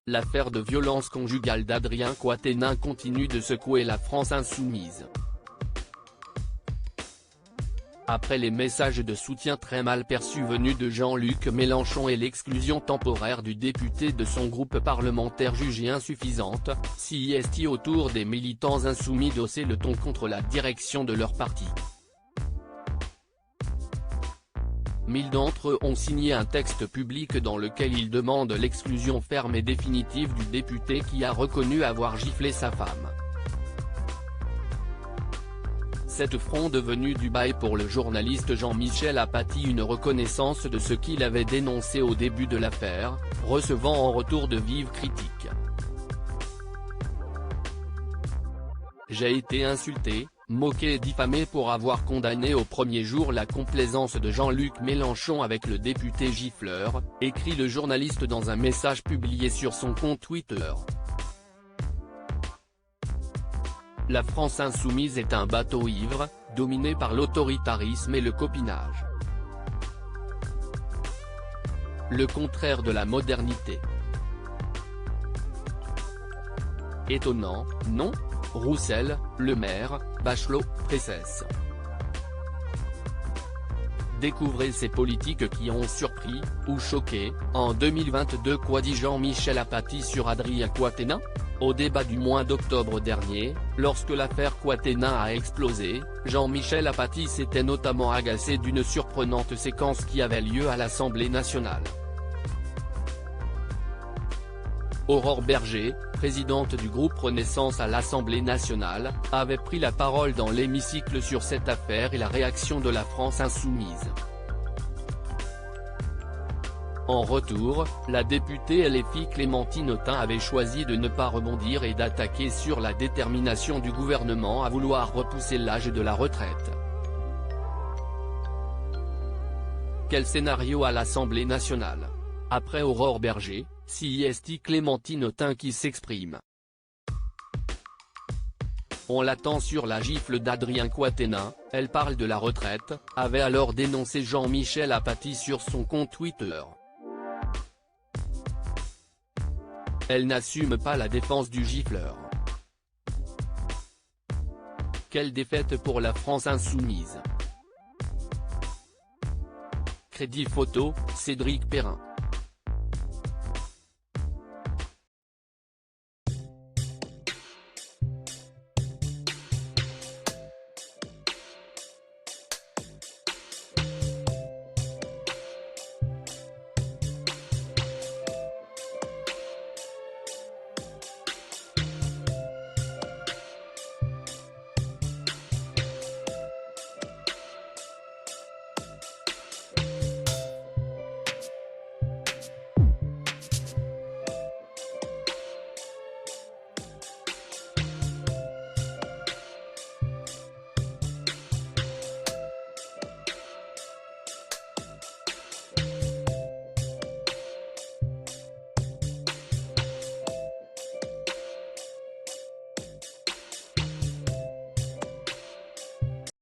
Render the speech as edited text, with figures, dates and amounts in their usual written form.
L'affaire de violence conjugale d'Adrien Quatennens continue de secouer la France insoumise. Après les messages de soutien très mal perçus venus de Jean-Luc Mélenchon et l'exclusion temporaire du député de son groupe parlementaire jugée insuffisante, CIST autour des militants insoumis d'hausser le ton contre la direction de leur parti. 1000 d'entre eux ont signé un texte public dans lequel ils demandent l'exclusion ferme et définitive du député qui a reconnu avoir giflé sa femme. Cette fronde venue du bas est pour le journaliste Jean-Michel Apathy une reconnaissance de ce qu'il avait dénoncé au début de l'affaire, recevant en retour de vives critiques. J'ai été insulté, moqué et diffamé pour avoir condamné au premier jour la complaisance de Jean-Luc Mélenchon avec le député gifleur, écrit le journaliste dans un message publié sur son compte Twitter. La France insoumise est un bateau ivre, dominé par l'autoritarisme et le copinage. Le contraire de la modernité. Étonnant, non ? Roussel, Le Maire, Bachelot, Presses. Découvrez ces politiques qui ont surpris, ou choqué, en 2022. Quoi dit Jean-Michel Apathy sur Adrien Quatennens ? Au débat du mois d'octobre dernier, lorsque l'affaire Quatennens a explosé, Jean-Michel Apathy s'était notamment agacé d'une surprenante séquence qui avait lieu à l'Assemblée nationale. Aurore Bergé, présidente du groupe Renaissance à l'Assemblée nationale, avait pris la parole dans l'hémicycle sur cette affaire et la réaction de la France insoumise. En retour, la députée LFI Clémentine Autain avait choisi de ne pas rebondir et d'attaquer sur la détermination du gouvernement à vouloir repousser l'âge de la retraite. Quel scénario à l'Assemblée nationale ? Après Aurore Bergé, CIST Clémentine Autain qui s'exprime. On l'attend sur la gifle d'Adrien Quatennens, elle parle de la retraite, avait alors dénoncé Jean-Michel Apathy sur son compte Twitter. Elle n'assume pas la défense du gifleur. Quelle défaite pour la France insoumise. Crédit photo, Cédric Perrin.